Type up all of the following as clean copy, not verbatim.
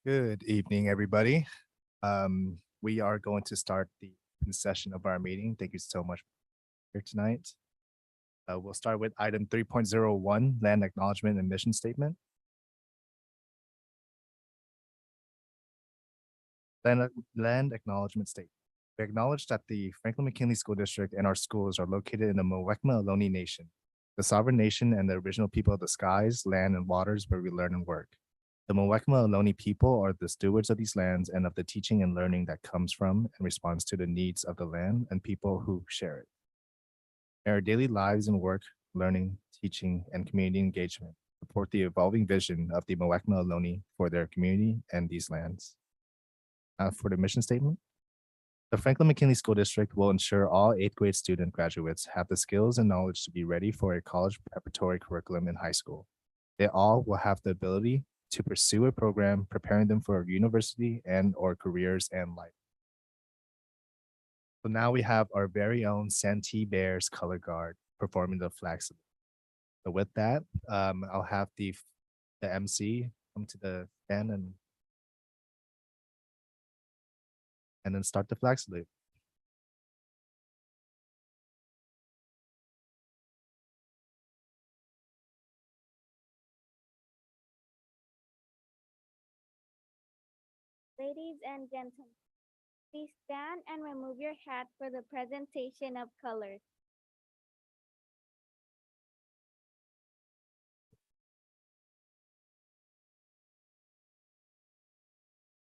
Good evening, everybody. We are going to start the session of our meeting. Thank you so much for here tonight. We'll start with item 3.01, land acknowledgement and mission statement. Land acknowledgement statement. We acknowledge that the Franklin-McKinley School District and our schools are located in the Muwekma Ohlone Nation, the sovereign nation and the original people of the skies, land, and waters where we learn and work. The Muwekma Ohlone people are the stewards of these lands and of the teaching and learning that comes from and responds to the needs of the land and people who share it. In our daily lives and work, learning, teaching, and community engagement support the evolving vision of the Muwekma Ohlone for their community and these lands. For the mission statement, the Franklin-McKinley School District will ensure all 8th grade student graduates have the skills and knowledge to be ready for a college preparatory curriculum in high school. They all will have the ability to pursue a program preparing them for university and or careers and life. So now we have our very own Santee Bears color guard performing the flag salute. So with that, I'll have the MC come to the stand and then start the flag salute. Ladies and gentlemen, please stand and remove your hat for the presentation of colors.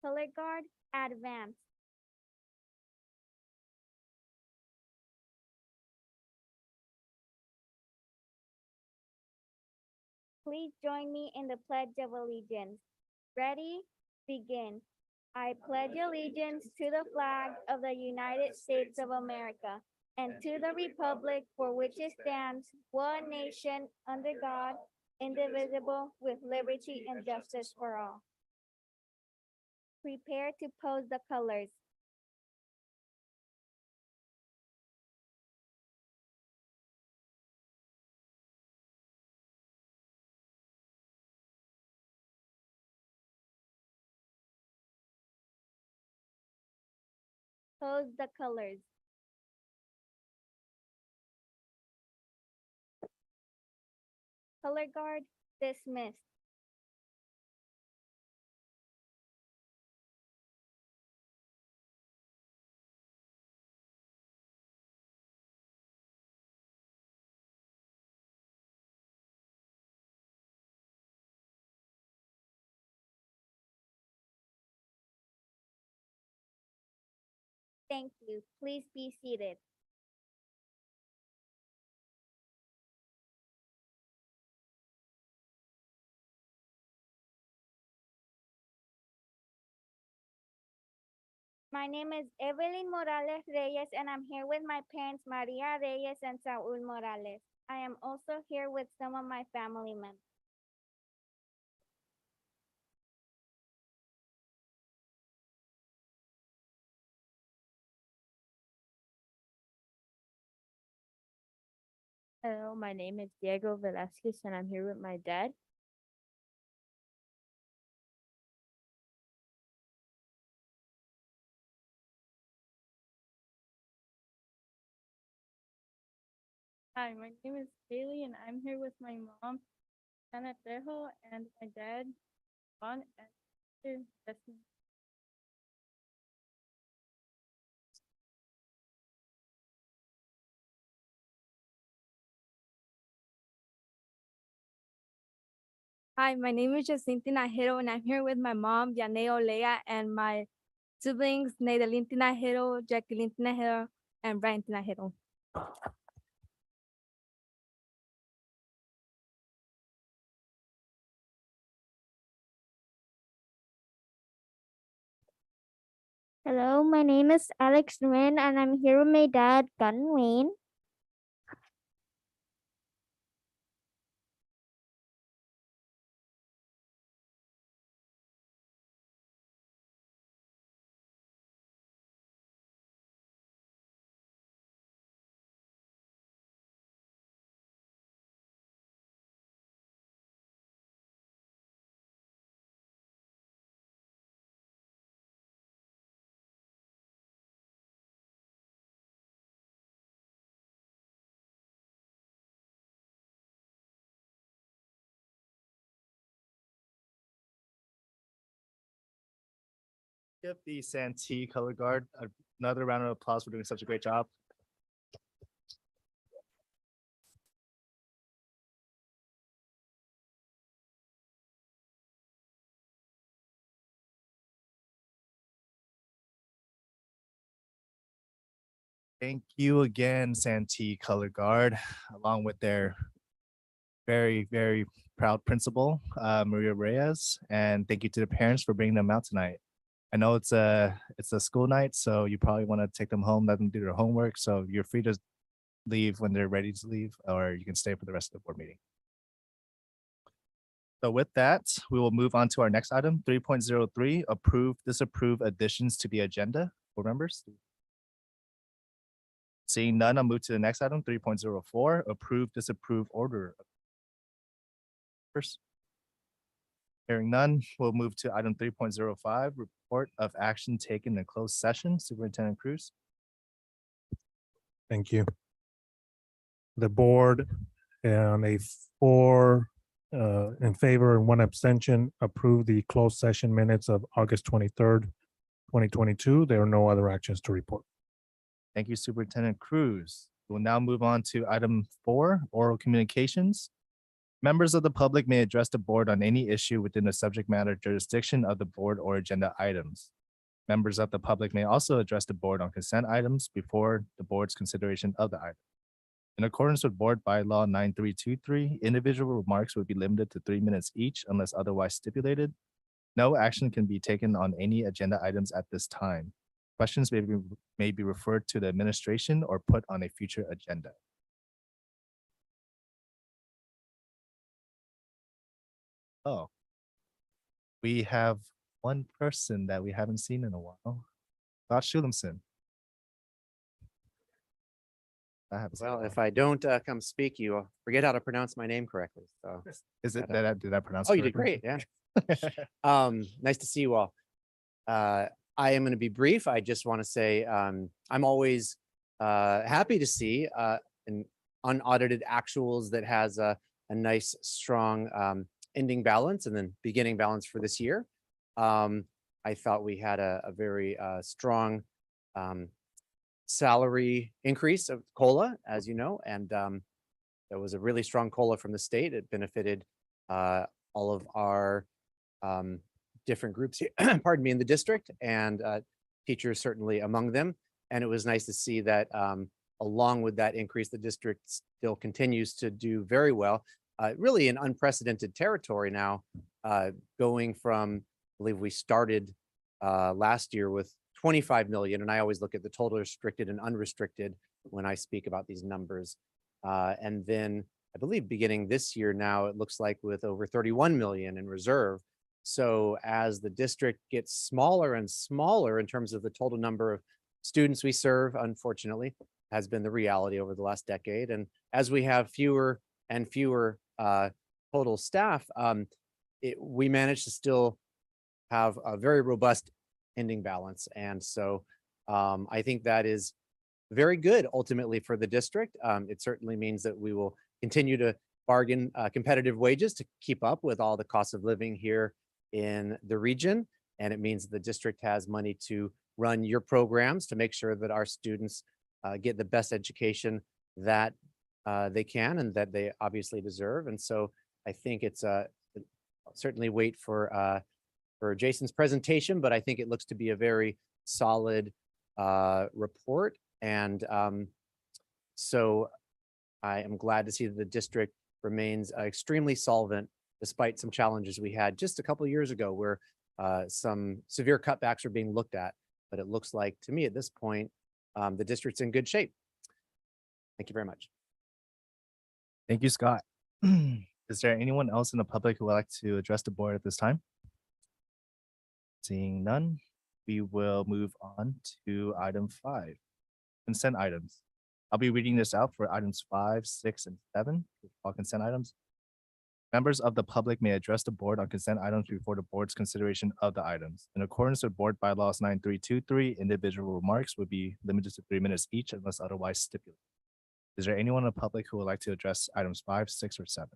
Color guard, advance. Please join me in the Pledge of Allegiance. Ready? Begin. I pledge allegiance to the flag of the United States of America and to the republic for which it stands, one nation, under God, indivisible, with liberty and justice for all. Prepare to pose the colors. Pose the colors. Color guard, dismissed. Thank you. Please be seated. My name is Evelyn Morales Reyes, and I'm here with my parents, Maria Reyes and Saul Morales. I am also here with some of my family members. Hello, my name is Diego Velasquez and I'm here with my dad. Hi, my name is Haley and I'm here with my mom, Ana Trejo, and my dad, Juan, and sister, Destiny. Hi, my name is Jacinta Tinajero, and I'm here with my mom, Yaneo Lea, and my siblings, Neidelin Tinajero, Jacqueline Tinajero, and Brian Tinajero. Hello, my name is Alex Nguyen and I'm here with my dad, Gun Wayne. Give the Santee Color Guard another round of applause for doing such a great job. Thank you again, Santee Color Guard, along with their very, very proud principal, Maria Reyes. And thank you to the parents for bringing them out tonight. I know it's a school night, so you probably want to take them home, let them do their homework. So you're free to leave when they're ready to leave, or you can stay for the rest of the board meeting. So with that, we will move on to our next item, 3.03, approve, disapprove additions to the agenda. Board members? Seeing none, I'll move to the next item, 3.04, approve, disapprove order. First. Hearing none, we'll move to item 3.05, report of action taken in closed session. Superintendent Cruz. Thank you. The board on a 4 in favor and 1 abstention approved the closed session minutes of August 23rd, 2022. There are no other actions to report. Thank you, Superintendent Cruz. We'll now move on to item 4, oral communications. Members of the public may address the board on any issue within the subject matter jurisdiction of the board or agenda items. Members of the public may also address the board on consent items before the board's consideration of the item. In accordance with Board Bylaw 9323, individual remarks will be limited to 3 minutes each unless otherwise stipulated. No action can be taken on any agenda items at this time. Questions may be referred to the administration or put on a future agenda. Oh, we have one person that we haven't seen in a while. Scott Schulemson. Well, if I don't come speak, you forget how to pronounce my name correctly. So, Is it did I pronounce? oh, you did correctly? great. Yeah. Nice to see you all. I am going to be brief. I just want to say I'm always happy to see an unaudited actuals that has a nice, strong ending balance and then beginning balance for this year. I thought we had a very strong salary increase of COLA, as you know, and there was a really strong COLA from the state. It benefited all of our different groups, pardon me, in the district, and teachers certainly among them. And it was nice to see that along with that increase, the district still continues to do very well, really in unprecedented territory now, going from, I believe we started last year with 25 million, and I always look at the total restricted and unrestricted when I speak about these numbers. And then I believe beginning this year now, it looks like with over 31 million in reserve. So as the district gets smaller and smaller in terms of the total number of students we serve, unfortunately, has been the reality over the last decade. And as we have fewer and fewer total staff, we managed to still have a very robust ending balance. And so I think that is very good ultimately for the district. It certainly means that we will continue to bargain competitive wages to keep up with all the costs of living here in the region. And it means the district has money to run your programs to make sure that our students get the best education that they can and that they obviously deserve. And so I think it's certainly wait for Jason's presentation, but I think it looks to be a very solid report. And so I am glad to see that the district remains extremely solvent despite some challenges we had just a couple of years ago where some severe cutbacks are being looked at. But it looks like to me at this point, the district's in good shape. Thank you very much. Thank you, Scott. Is there anyone else in the public who would like to address the board at this time? Seeing none, we will move on to item 5, consent items. I'll be reading this out for items 5, 6, and 7, all consent items. Members of the public may address the board on consent items before the board's consideration of the items. In accordance with Board Bylaws 9323, individual remarks would be limited to 3 minutes each unless otherwise stipulated. Is there anyone in the public who would like to address items 5, 6, or 7?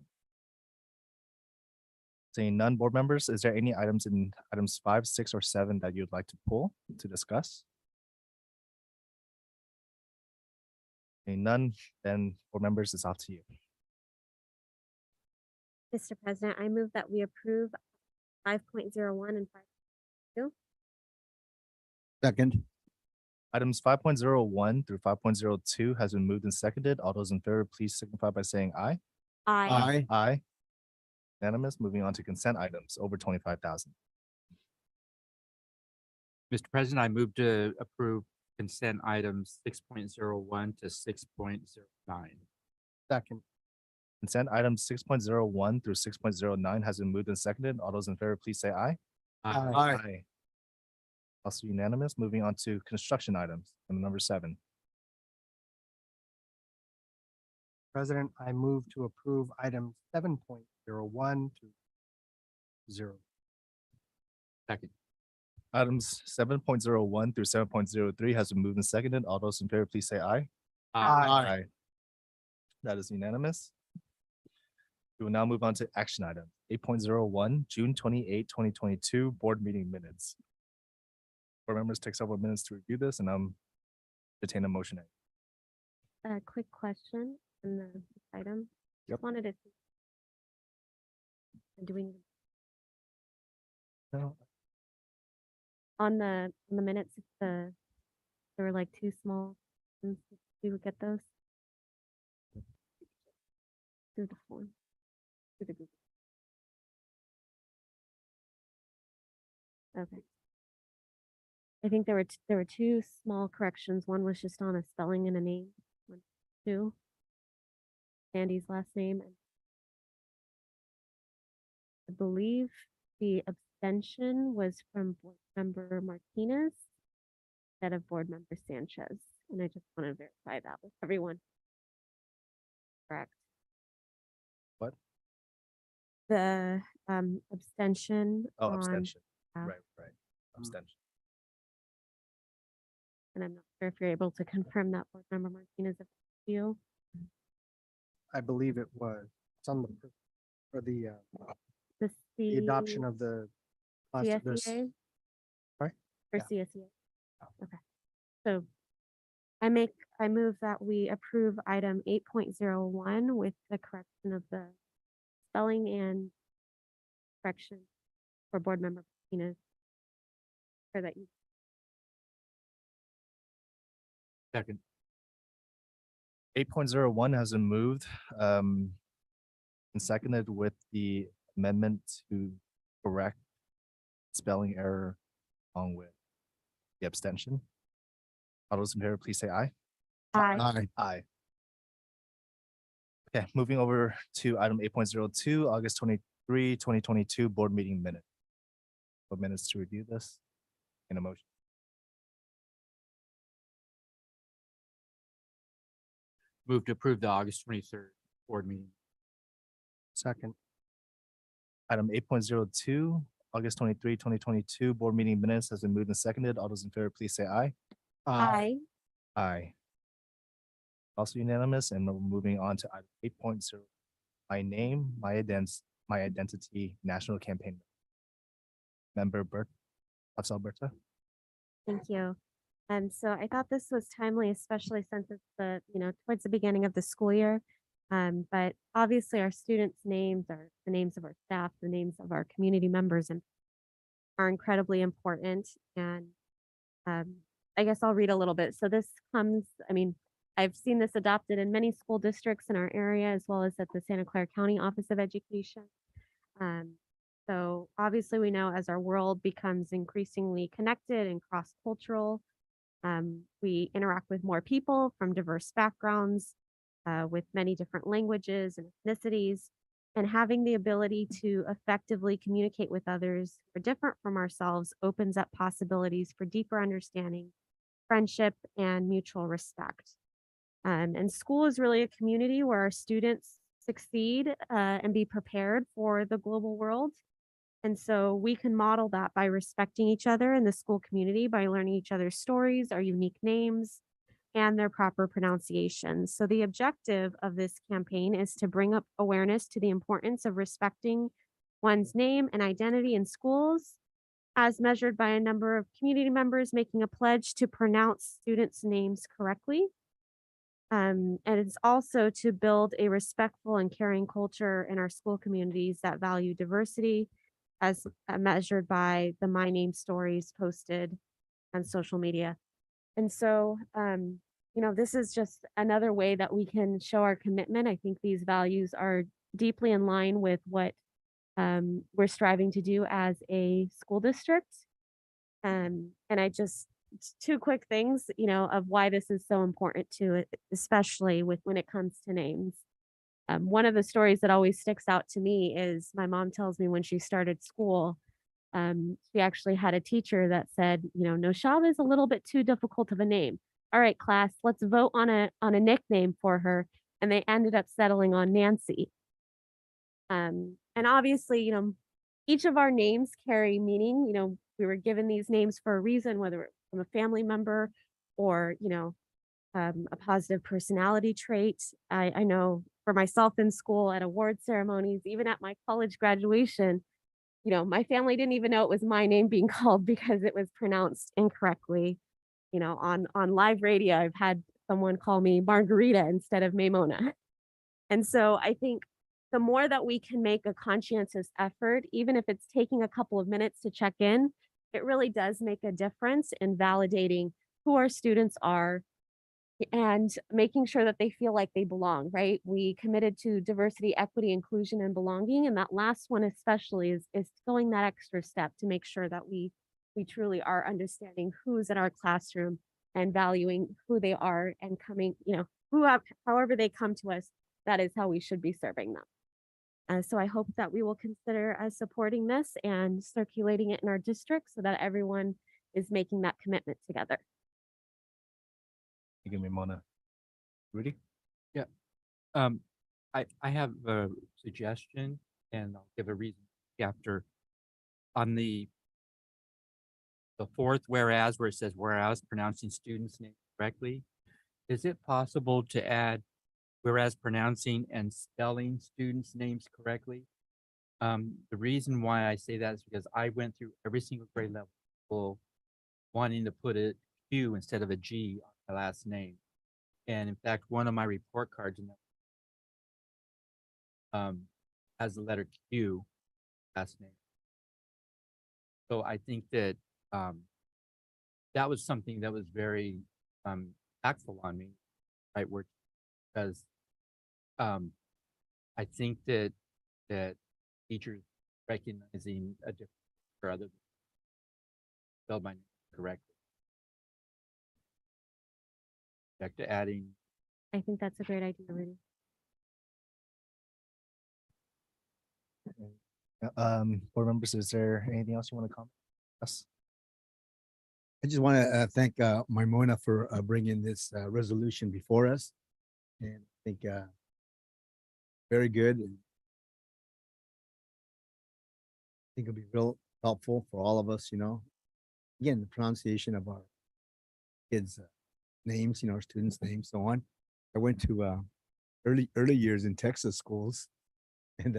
Seeing none, board members, is there any items in items 5, 6, or 7 that you'd like to pull to discuss? Seeing none, then board members, it's off to you. Mr. President, I move that we approve 5.01 and 5. Second. Items 5.01 through 5.02 has been moved and seconded. All those in favor, please signify by saying aye. Aye. Aye. Unanimous. Moving on to consent items over 25,000. Mr. President, I move to approve consent items 6.01 to 6.09. Second. Consent items 6.01 through 6.09 has been moved and seconded. All those in favor, please say aye. Aye. Also unanimous. Moving on to construction items, item number 7. President, I move to approve item 7.01 to 0. Second. Items 7.01 through 7.03 has been moved and seconded. All those in favor, please say aye. Aye. That is unanimous. We will now move on to action item 8.01, June 28, 2022, board meeting minutes. Board members take several minutes to review this and entertain a motion. A quick question on the item. Yep. Just wanted to. Do we, No. on the minutes, there were like 2 small ones, we would get those through the form, through the Google. Okay. I think there were 2 small corrections. One was just on a spelling and a name. 1, 2. Sandy's last name. I believe the abstention was from board member Martinez instead of board member Sanchez. And I just want to verify that with everyone. Correct. What? The abstention Oh, on, abstention. yeah. Right. Abstention. and I'm not sure if you're able to confirm that board member Martinez if you. I believe it was. It's on the, for the The adoption of the. CSEA? Sorry? For Yeah. CSEA? Okay. So I move that we approve item 8.01 with the correction of the spelling and correction for board member Martinez. For that you. Second. 8.01 has been moved and seconded with the amendment to correct spelling error along with the abstention. All those in favor, please say aye. Aye. Aye. Okay, moving over to item 8.02, August 23, 2022, board meeting minute. What minutes to review this? In a motion. Move to approve the August 23rd board meeting. Second. Item 8.02, August 23, 2022, board meeting minutes has been moved and seconded. All those in favor, please say aye. Aye. Aye. Also unanimous, and we're moving on to item 8.0. My name, my identity, national campaign. Member Alberta. Thank you. So I thought this was timely, especially since it's the, towards the beginning of the school year. But obviously our students' names are the names of our staff, the names of our community members, and are incredibly important. And I guess I'll read a little bit. So this comes, I've seen this adopted in many school districts in our area, as well as at the Santa Clara County Office of Education. So obviously we know as our world becomes increasingly connected and cross-cultural, we interact with more people from diverse backgrounds, with many different languages and ethnicities, and having the ability to effectively communicate with others who are different from ourselves opens up possibilities for deeper understanding, friendship, and mutual respect. And school is really a community where our students succeed and be prepared for the global world. And so we can model that by respecting each other in the school community, by learning each other's stories, our unique names, and their proper pronunciations. So the objective of this campaign is to bring up awareness to the importance of respecting one's name and identity in schools, as measured by a number of community members making a pledge to pronounce students' names correctly. And it's also to build a respectful and caring culture in our school communities that value diversity, as measured by the My Name stories posted on social media. And so, this is just another way that we can show our commitment. I think these values are deeply in line with what we're striving to do as a school district. And I just, two quick things, of why this is so important to it, especially when it comes to names. One of the stories that always sticks out to me is my mom tells me when she started school, she actually had a teacher that said, Noshava is a little bit too difficult of a name. All right, class, let's vote on a nickname for her. And they ended up settling on Nancy. And obviously, each of our names carry meaning. We were given these names for a reason, whether it's from a family member or, a positive personality trait. I know for myself in school, at award ceremonies, even at my college graduation, my family didn't even know it was my name being called because it was pronounced incorrectly. On live radio, I've had someone call me Margarita instead of Maimona. And so I think the more that we can make a conscientious effort, even if it's taking a couple of minutes to check in, it really does make a difference in validating who our students are and making sure that they feel like they belong, right? We committed to diversity, equity, inclusion, and belonging. And that last one especially is going that extra step to make sure that we truly are understanding who's in our classroom and valuing who they are and coming, however they come to us, that is how we should be serving them. So I hope that we will consider supporting this and circulating it in our district so that everyone is making that commitment together. Thank you, Mimona. Rudy? Yeah. I have a suggestion and I'll give a reason after. On the fourth whereas, where it says whereas pronouncing students' names correctly, is it possible to add whereas pronouncing and spelling students' names correctly? The reason why I say that is because I went through every single grade level wanting to put a Q instead of a G on my last name. And in fact, one of my report cards has the letter Q last name. So I think that that was something that was very impactful on me, right? Because I think that teachers recognizing a difference for other spelled my name correctly. Back to adding. I think that's a great idea, Rudy. Board members, is there anything else you want to comment? Yes. I just want to thank Maimona for bringing this resolution before us. And I think very good. And I think it'll be real helpful for all of us, Again, the pronunciation of our kids' names, our students' names, so on. I went to early years in Texas schools, and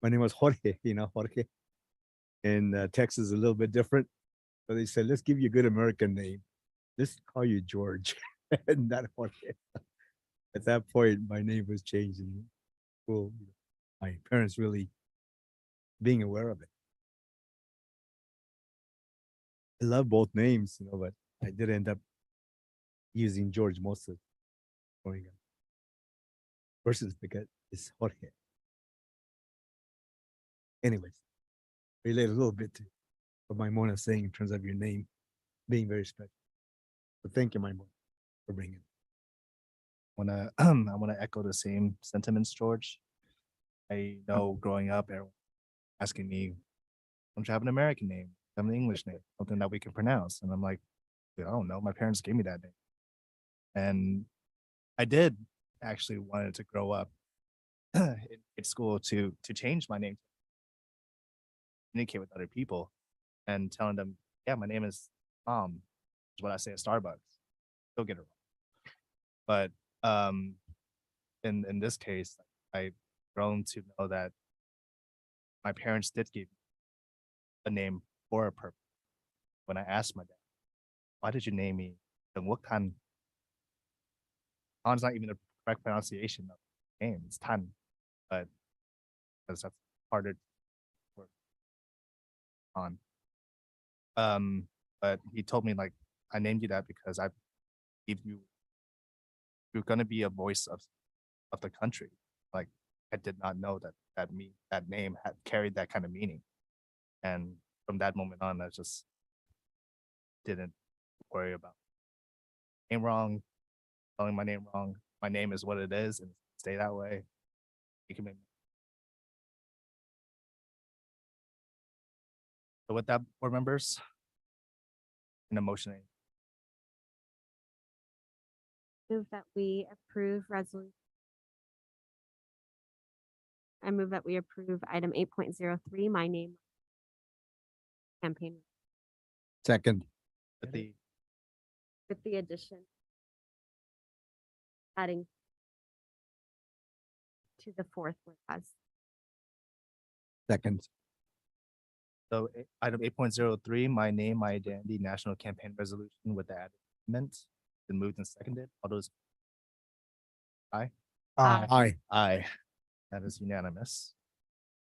my name was Jorge, Jorge. And Texas is a little bit different. So they said, let's give you a good American name. Let's call you George, and not Jorge. At that point, my name was changed in school. My parents really being aware of it. I love both names, but I did end up using George most of growing up. Versus because it's Jorge. Anyways, relate a little bit to what Maimona is saying in terms of your name being very special. So thank you, Maimona, for bringing it. I want to echo the same sentiments, George. I know growing up, everyone asking me, don't you have an American name? Have an English name, something that we can pronounce. And I'm like, I don't know. My parents gave me that name. And I did actually wanted to grow up in school to change my name, communicate with other people and telling them, yeah, my name is Tom, is what I say at Starbucks. They'll get it wrong. But in this case, I've grown to know that my parents did give a name for a purpose. When I asked my dad, why did you name me Deng Wook Tan? Tan's not even the correct pronunciation of the name. It's Tan, but because that's harder to work on. But he told me like, I named you that because I believe you're gonna be a voice of the country. Like I did not know that name had carried that kind of meaning. And from that moment on, I just didn't worry about name wrong, spelling my name wrong. My name is what it is and stay that way. You can make. So with that, board members, in a motion, Move that we approve resolution. I move that we approve item 8.03, my name campaign Second, with the with the addition. Adding to the fourth whereas. second, so item 8.03, my name, my identity, national campaign resolution with the added amendment, been moved and seconded. All those. Aye. aye, Aye. That is unanimous.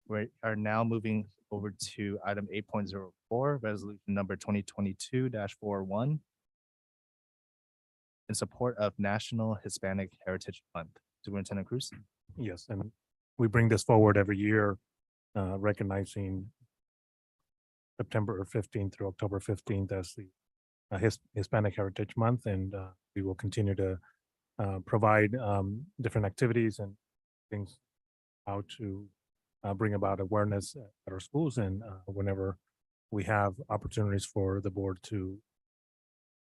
We are now moving over to item 8.04, resolution number 2022-41 in support of National Hispanic Heritage Month. Superintendent Cruz. Yes, and we bring this forward every year, recognizing September 15th through October 15th as the Hispanic Heritage Month, and we will continue to provide different activities and things how to bring about awareness at our schools, and whenever we have opportunities for the board to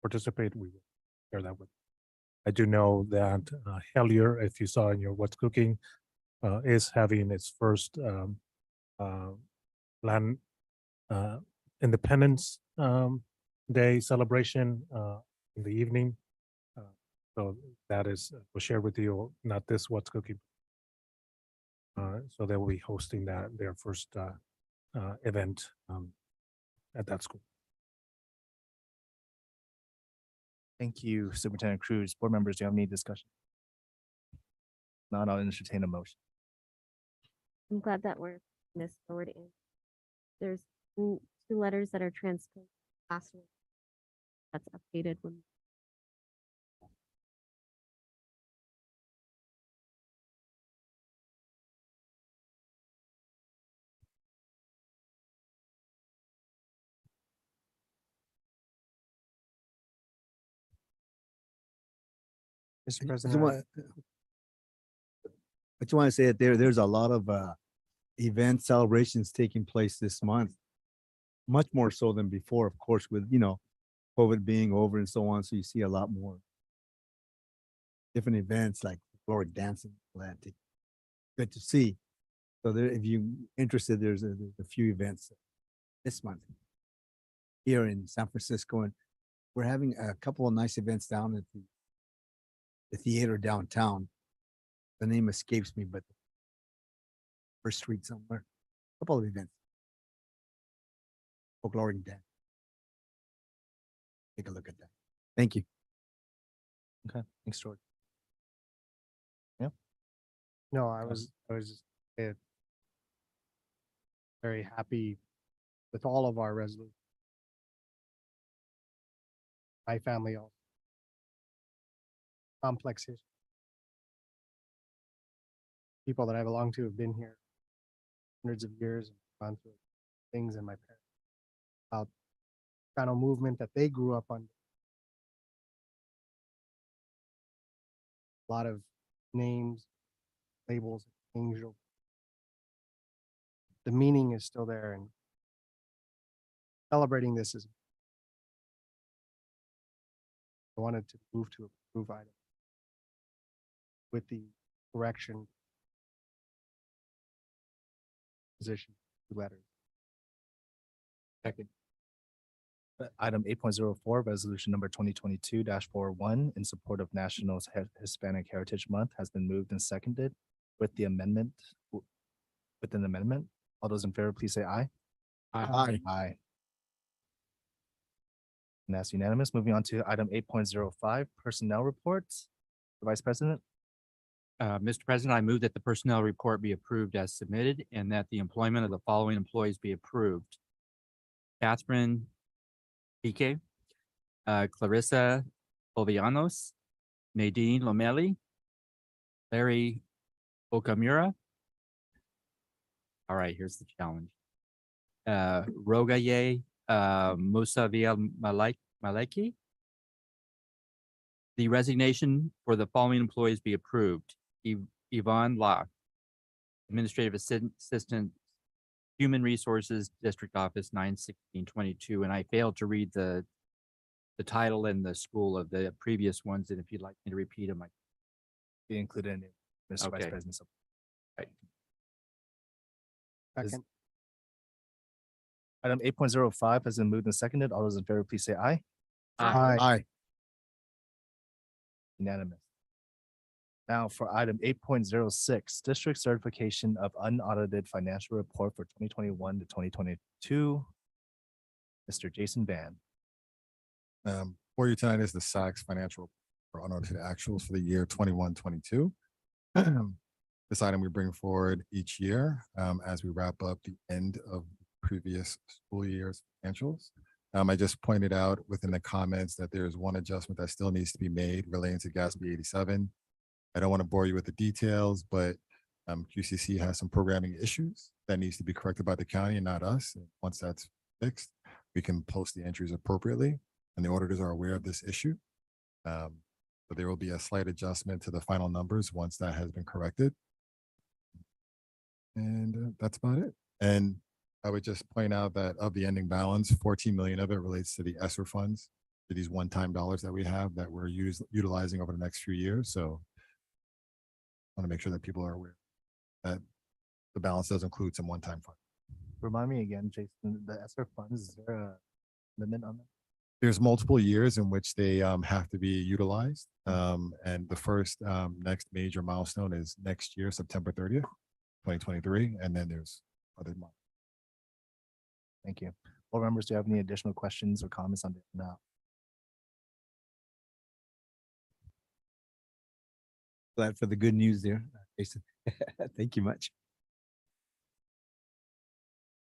participate, we will share that with. I do know that Hellier, if you saw in your What's Cooking, is having its first land Independence Day celebration in the evening. So that is, we'll share with you, not this What's Cooking. So they will be hosting their first event at that school. Thank you, Superintendent Cruz. Board members, do you have any discussion? Not, I'll entertain a motion. I'm glad that we're moving this forward. And there's two letters that are transposed last week. That's updated when. Mr. I just President, want to say that there's a lot of event celebrations taking place this month. Much more so than before, of course, with, COVID being over and so on. So you see a lot more different events like folkloric dancing. Good to see. So there, if you're interested, there's a few events this month here in San Francisco, and we're having a couple of nice events down at the theater downtown. The name escapes me, but First Street somewhere. A couple of events. Folkloric dance. Take a look at that. Thank you. Okay, thanks, George. no, I was just very happy with all of our resolutions. My family also. Complex history. People that I belong to have been here hundreds of years and gone through things, and my parents about the kind of movement that they grew up on. A lot of names, labels, angel. The meaning is still there, and celebrating this is. I wanted to move to approve item with the correction position letters. Second. Item 8.04, resolution number 2022-41 in support of National Hispanic Heritage Month has been moved and seconded with the amendment. With an amendment, All those in favor, please say aye. Aye. Aye. And that's unanimous. Moving on to item 8.05, personnel reports. Vice President, Mr. President, I move that the personnel report be approved as submitted and that the employment of the following employees be approved. Catherine Pique, Clarissa Ovianos, Nadine Lomeli, Larry Okamura. All right, here's the challenge. Rogaye Musa Via Maleki. The resignation for the following employees be approved. Yvonne La, Administrative Assistant, Human Resources District Office 91622. And I failed to read the title and the school of the previous ones. And if you'd like me to repeat them, I be included in it, Mr. Vice Okay. President. Second. Item 8.05 has been moved and seconded. All those in favor, please say aye. Aye. Unanimous. Now for item 8.06, district certification of unaudited financial report for 2021 to 2022. Mr. Jason Van. For you tonight is the SACS financial for unaudited actuals for the year 21-22. This item we bring forward each year as we wrap up the end of previous school year's financials. I just pointed out within the comments that there's one adjustment that still needs to be made relating to GASB 87. I don't want to bore you with the details, but QCC has some programming issues that needs to be corrected by the county and not us. And once that's fixed, we can post the entries appropriately, and the auditors are aware of this issue. But there will be a slight adjustment to the final numbers once that has been corrected. And that's about it. And I would just point out that of the ending balance, 14 million of it relates to the ESSER funds, to these one-time dollars that we have that we're utilizing over the next few years. So I want to make sure that people are aware that the balance does include some one-time funds. Remind me again, Jason, the ESSER funds, is there a limit on that? There's multiple years in which they have to be utilized. And the first next major milestone is next year, September 30th, 2023. And then there's other months. Thank you. Board members, do you have any additional questions or comments on this now? Glad for the good news there, Jason. Thank you much.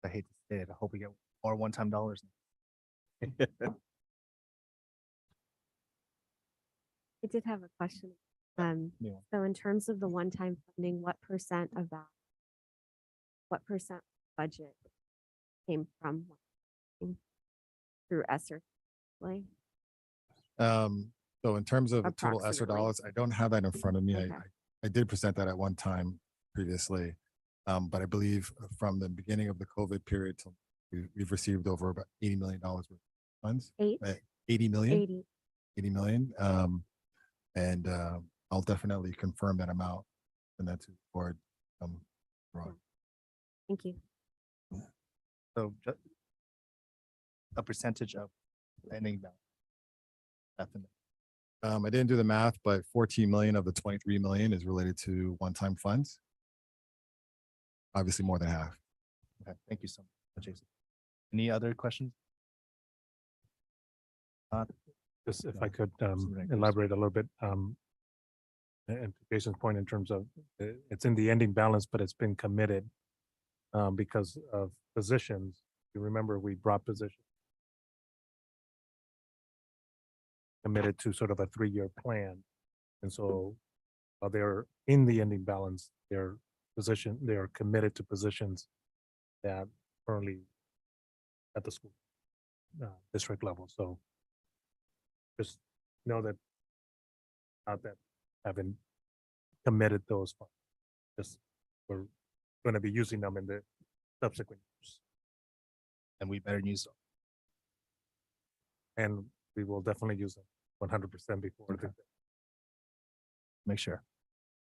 I hate to say it. I hope we get more one-time dollars. I did have a question. Yeah. So in terms of the one-time funding, what percent of that, what percent budget came from through ESSER? Like, So in terms of the total ESSER Approximately. dollars, I don't have that in front of me. Okay. I did present that at one time previously. But I believe from the beginning of the COVID period till we've received over about $80 million worth of funds. 80 million. 80 million. And I'll definitely confirm that amount and that's the board. Ron. Thank you. So a percentage of ending balance. Definitely. I didn't do the math, but 14 million of the 23 million is related to one-time funds. Obviously more than half. Okay, thank you so much, Jason. Any other questions? Just if I could Superintendent Cruz. elaborate a little bit, and to Jason's point in terms of it's in the ending balance, but it's been committed because of positions. You remember we brought positions committed to sort of a 3-year plan. And so while they're in the ending balance, they're committed to positions that currently at the school district level. So just know that not that haven't committed those funds. Just we're going to be using them in the subsequent years. And we better use them. And we will definitely use them 100% before. Okay. Make sure.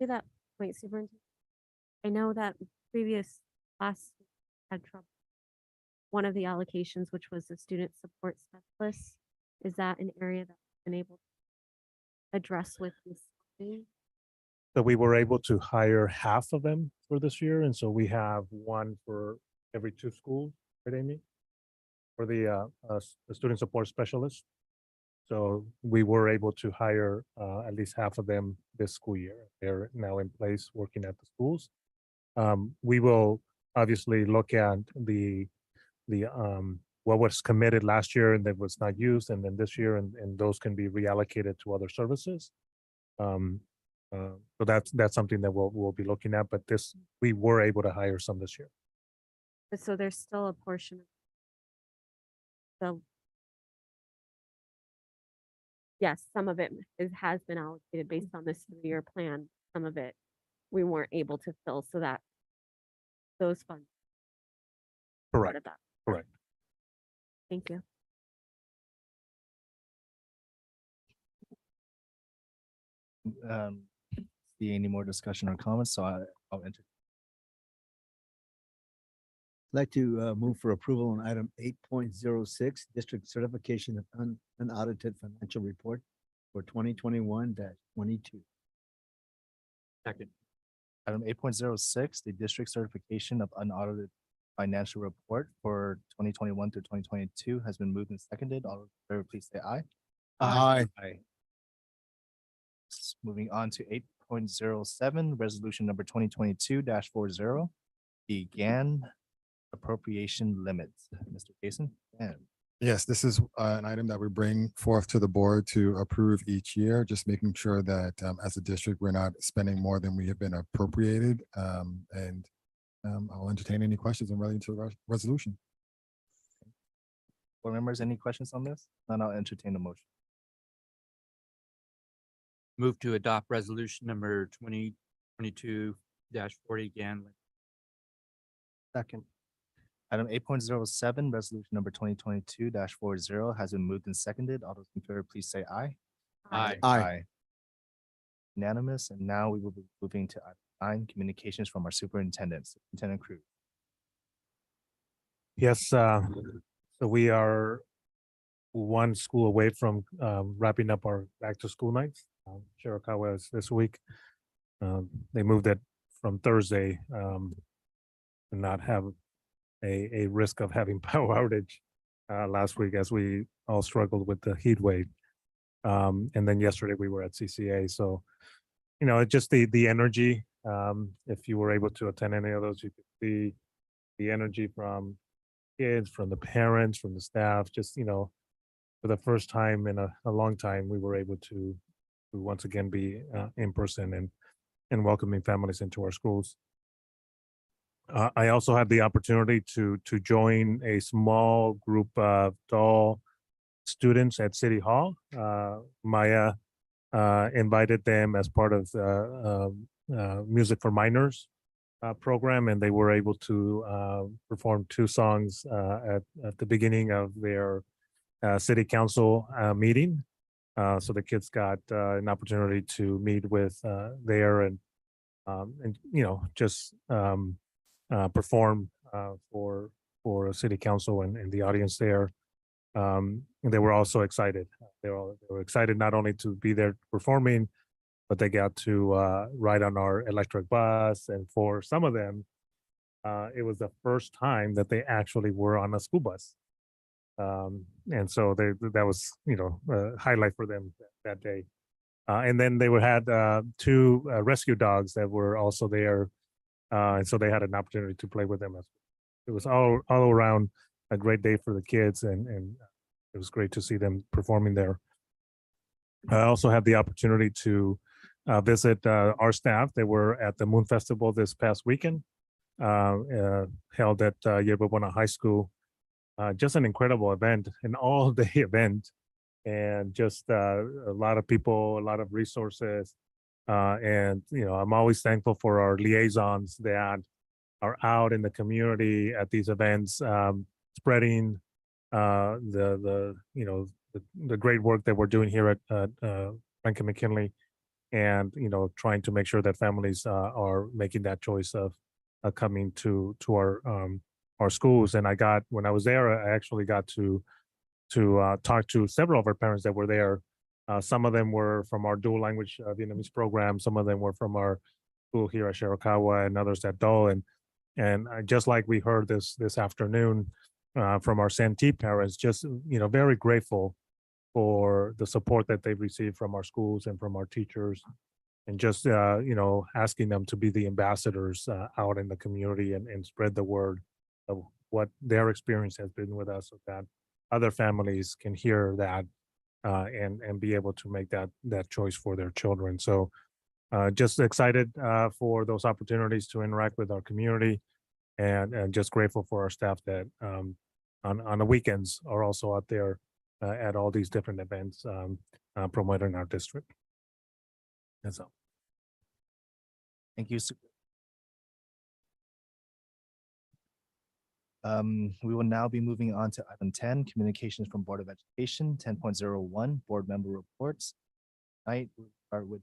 To that point, Superintendent, I know that previous class had trouble. One of the allocations, which was the student support specialist, is that an area that's been able to address with this funding? So we were able to hire half of them for this year. And so we have one for every 2 schools, right, Amy? For the student support specialist. So we were able to hire at least half of them this school year. They're now in place working at the schools. We will obviously look at the what was committed last year and that was not used, and then this year, and those can be reallocated to other services. So that's something that we'll be looking at. But we were able to hire some this year. So there's still a portion of the, yes, some of it has been allocated based on this 3-year plan. Some of it we weren't able to fill, so that those funds. Part Correct. of that. Correct. Thank you. See any more discussion or comments? So I'll enter. I'd like to move for approval on item 8.06, district certification of unaudited financial report for 2021-22. Second. Item 8.06, the district certification of unaudited financial report for 2021 through 2022 has been moved and seconded. All in favor, please say aye. Aye. Aye. Moving on to 8.07, resolution number 2022-40, the GAN appropriation limits. Mr. Jason? GAN. Yes, this is an item that we bring forth to the board to approve each year, just making sure that as a district, we're not spending more than we have been appropriated. And I'll entertain any questions in relation to the resolution. Board members, any questions on this? Then I'll entertain the motion. Move to adopt resolution number 2022-40 GAN. Second. Item 8.07, resolution number 2022-40 has been moved and seconded. All those in favor, please say aye. Aye. Aye. Unanimous. And now we will be moving to item 9, communications from our superintendent, Superintendent Cruz. Yes, so we are one school away from wrapping up our back to school nights. Shirakawa is this week. They moved it from Thursday to not have a risk of having power outage last week as we all struggled with the heat wave. And then yesterday we were at CCA. So, you know, just the energy, if you were able to attend any of those, you could see the energy from kids, from the parents, from the staff. Just, you know, for the first time in a long time, we were able to once again be in person and welcoming families into our schools. I also had the opportunity to join a small group of tall students at City Hall. Maya invited them as part of Music for Minors program, and they were able to perform 2 songs at the beginning of their city council meeting. So the kids got an opportunity to meet with there and you know, just perform for a city council and the audience there. And they were also excited. They were excited not only to be there performing, but they got to ride on our electric bus. And for some of them, it was the first time that they actually were on a school bus. And so that was, you know, a highlight for them that day. And then they had 2 rescue dogs that were also there. And so they had an opportunity to play with them. It was all around a great day for the kids, and it was great to see them performing there. I also had the opportunity to visit our staff. They were at the Moon Festival this past weekend, held at Yerba Buena High School. Just an incredible event, an all-day event, and just a lot of people, a lot of resources. And, you know, I'm always thankful for our liaisons that are out in the community at these events, spreading the great work that we're doing here at Franklin-McKinley, and, you know, trying to make sure that families are making that choice of coming to our schools. And when I was there, I actually got to talk to several of our parents that were there. Some of them were from our dual language Vietnamese program. Some of them were from our school here at Shirakawa, and others at Dole. And And just like we heard this afternoon from our Santee parents, just, very grateful for the support that they've received from our schools and from our teachers. And just, asking them to be the ambassadors out in the community and spread the word of what their experience has been with us, so that other families can hear that and be able to make that choice for their children. So just excited for those opportunities to interact with our community, and just grateful for our staff that on the weekends are also out there at all these different events promoting our district. That's all. Thank you. We will now be moving on to item 10, communications from Board of Education, 10.01, board member reports. Right, we'll start with.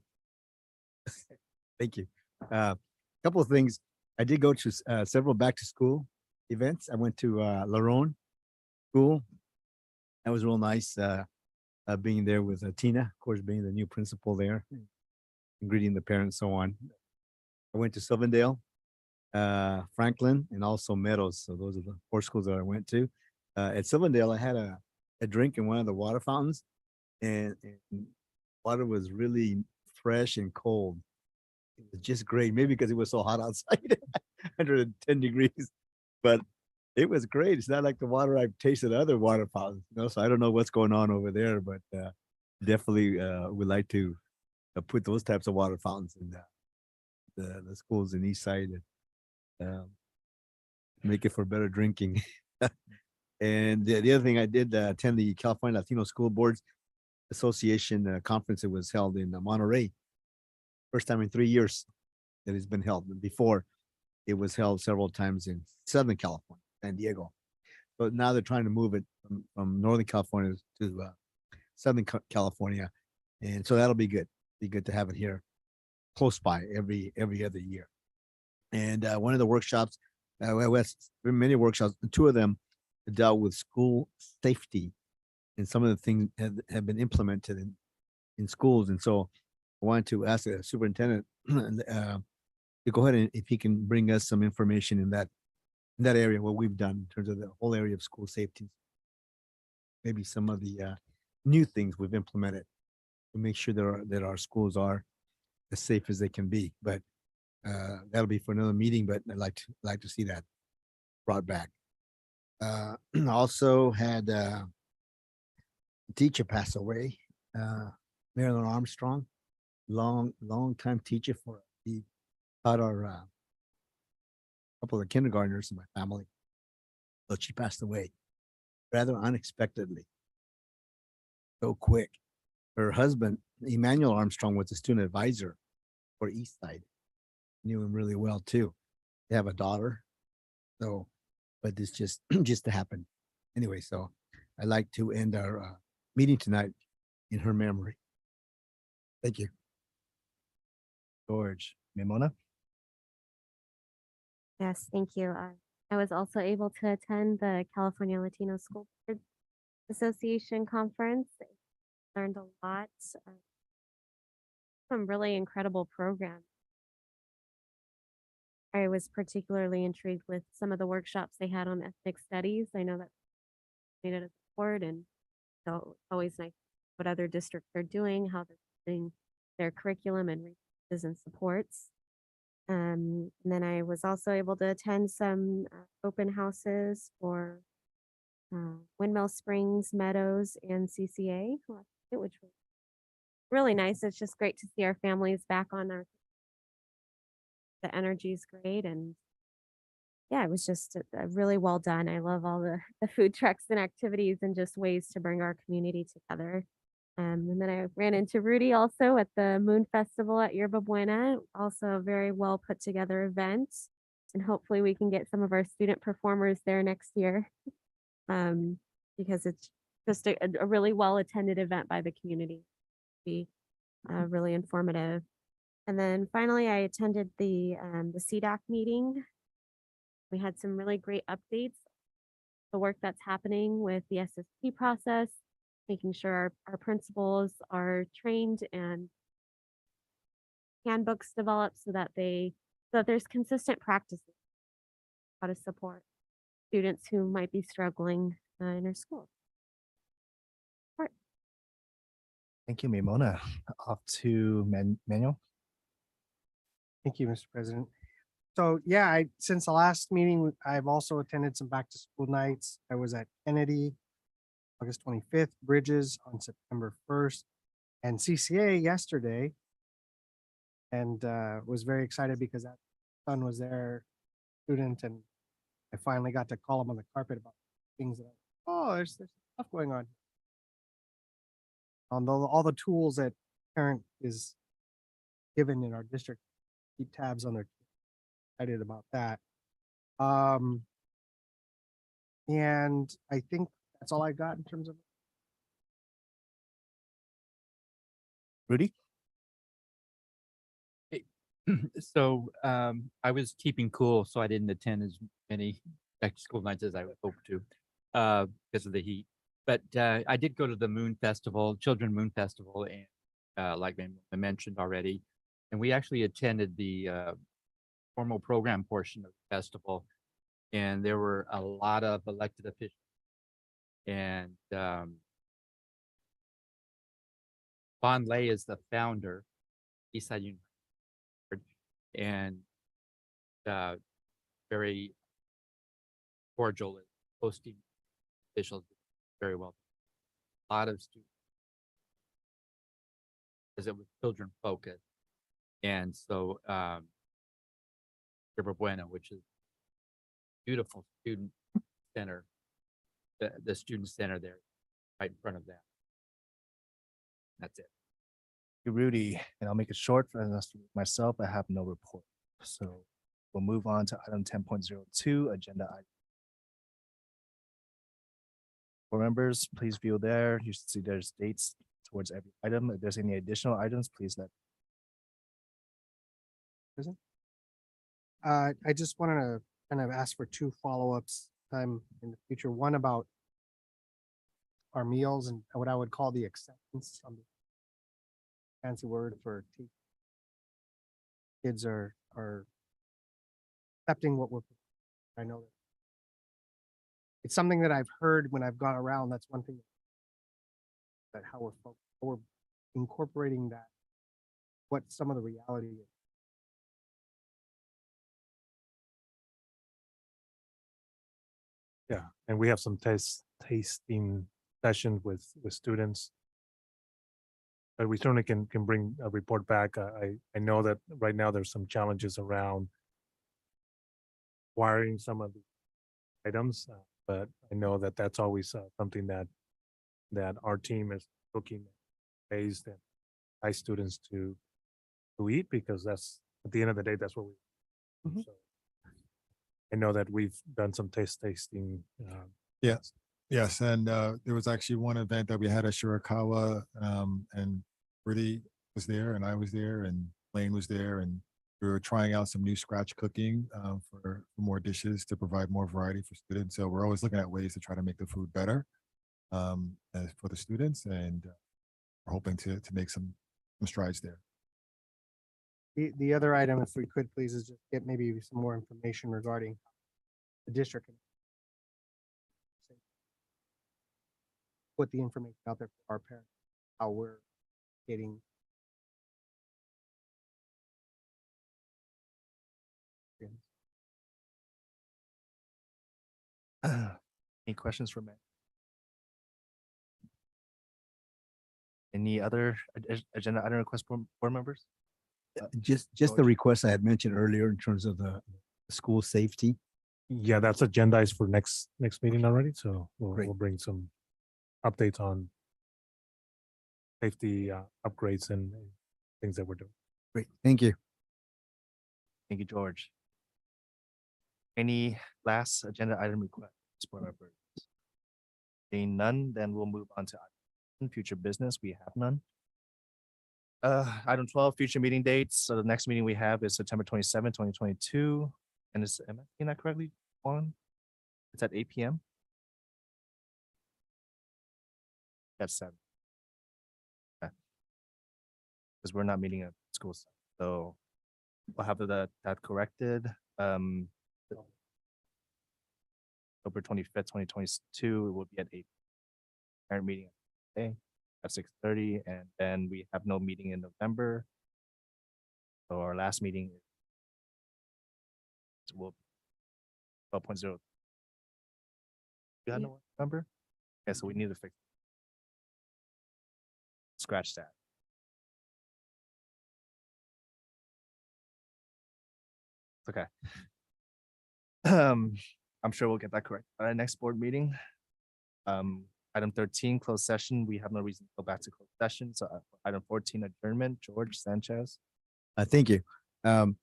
Thank you. Couple of things. I did go to several back to school events. I went to Larone School. That was real nice. Being there with Tina, of course, being the new principal there, and greeting the parents, so on. I went to Silverdale, Franklin, and also Meadows. So those are the 4 schools that I went to. At Silverdale, I had a drink in one of the water fountains, and water was really fresh and cold. It was just great. Maybe because it was so hot outside, 110 degrees, but it was great. It's not like the water I've tasted at other water fountains, so I don't know what's going on over there, but definitely would like to put those types of water fountains in the schools in East Side, and make it for better drinking. And the other thing, I did attend the California Latino School Boards Association conference. It was held in Monterey. First time in 3 years that it's been held. Before, it was held several times in Southern California, San Diego. But now they're trying to move it from Northern California to Southern California. And so that'll be good. Be good to have it here close by every other year. And one of the workshops, many workshops, 2 of them dealt with school safety, and some of the things have been implemented in schools. And so I wanted to ask the superintendent to go ahead and if he can bring us some information in that area, what we've done in terms of the whole area of school safety. Maybe some of the new things we've implemented to make sure that our schools are as safe as they can be. But that'll be for another meeting, but I'd like to see that brought back. Also had a teacher pass away, Marilyn Armstrong, long time teacher he taught our couple of kindergartners in my family. But she passed away rather unexpectedly, so quick. Her husband, Emmanuel Armstrong, was a student advisor for East Side. Knew him really well too. They have a daughter, so but this just happened anyway. So I'd like to end our meeting tonight in her memory. Thank you. George, Mimona. Yes, thank you. I was also able to attend the California Latino School Board Association conference. Learned a lot. Some really incredible programs. I was particularly intrigued with some of the workshops they had on ethnic studies. I know that made it a board, and so it's always nice what other districts are doing, how they're using their curriculum and resources and supports. And then I was also able to attend some open houses for Windmill Springs, Meadows, and CCA, which was really nice. It's just great to see our families back on the energy is great, and yeah, it was just really well done. I love all the food trucks and activities and just ways to bring our community together. And then I ran into Rudy also at the Moon Festival at Yerba Buena, also a very well put together event. And hopefully we can get some of our student performers there next year, because it's just a really well attended event by the community. Be really informative. And then finally, I attended the CDAC meeting. We had some really great updates, the work that's happening with the SSP process, making sure our principals are trained and handbooks developed so that there's consistent practices. how to support students who might be struggling in our schools. Thank you, Mimona. Off to Manuel. Thank you, Mr. President. So yeah, since the last meeting, I've also attended some back to school nights. I was at Kennedy, August 25th, Bridges on September 1st, and CCA yesterday. And was very excited because that son was there, student, and I finally got to call him on the carpet about things that there's stuff going on. On all the tools that parent is given in our district, keep tabs on their kids. Excited about that. And I think that's all I got in terms of. Rudy. So I was keeping cool, so I didn't attend as many back to school nights as I would hope to because of the heat. But I did go to the Moon Festival, Children Moon Festival, and like I mentioned already, and we actually attended the formal program portion of the festival, and there were a lot of elected officials, and Bon Lay is the founder, Eastside Union, and very cordial at hosting officials, very well. A lot of students, because it was children focused, and so River Buena, which is beautiful student center, the student center there, right in front of that. That's it. Rudy, and I'll make it short for myself. I have no report. So we'll move on to item 10.02, agenda item. Board members, please view there. You should see there's dates towards every item. If there's any additional items, please let. I just wanted to kind of ask for two follow-ups in the future. One about our meals and what I would call the acceptance. Fancy word for kids are accepting what we're. I know that it's something that I've heard when I've gone around. That's one thing that how we're incorporating that. What some of the reality is. Yeah, and we have some tasting sessions with students. But we certainly can bring a report back. I know that right now there's some challenges around wiring some of the items, but I know that that's always something that our team is looking at ways that high students to eat, because that's at the end of the day that's what we. So I know that we've done some tasting. Yes. Yes, and there was actually one event that we had at Shirakawa, and Rudy was there, and I was there, and Lane was there, and we were trying out some new scratch cooking for more dishes to provide more variety for students. So we're always looking at ways to try to make the food better for the students, and we're hoping to make some strides there. The other item, if we could please, is just get maybe some more information regarding the district. Put the information out there for our parents, how we're getting. Any questions for Matt? Any other agenda item requests from board members? Just the request I had mentioned earlier in terms of the school safety. Yeah, that's agendized for next meeting already. So Great. we'll bring some updates on safety upgrades and things that we're doing. Great, thank you. Thank you, George. Any last agenda item requests, board members? Seeing none, then we'll move on to future business. We have none. Item 12, future meeting dates. So the next meeting we have is September 27, 2022. And is, am I saying that correctly, Juan? It's at 8 p.m. That's 7. Because we're not meeting at school. So we'll have that corrected. October 25th, 2022, it will be at 8. Parent meeting today at 6:30, and then we have no meeting in November. So our last meeting will 12.0. You got no November? Yeah, so we need to fix. Scratch that. Okay. I'm sure we'll get that correct at our next board meeting. Item 13, closed session. We have no reason to go back to closed session. So item 14, adjournment. George Sanchez. Thank you. I'd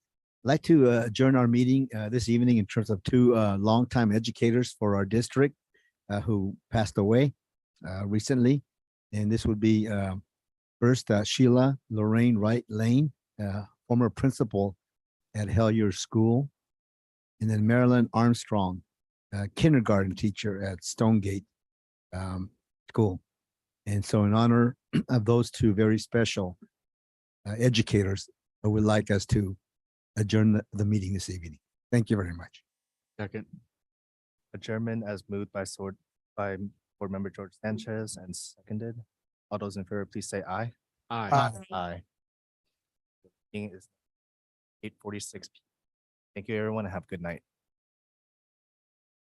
like to adjourn our meeting this evening in terms of two longtime educators for our district who passed away recently. And this would be first Sheila Lorraine Wright Lane, former principal at Hellier School. And then Marilyn Armstrong, kindergarten teacher at Stonegate School. And so in honor of those two very special educators, I would like us to adjourn the meeting this evening. Thank you very much. Second. Adjournment as moved by board member George Sanchez and seconded. All those in favor, please say aye. Aye. Aye. Meeting is 8:46 p.m. Thank you, everyone, and have a good night.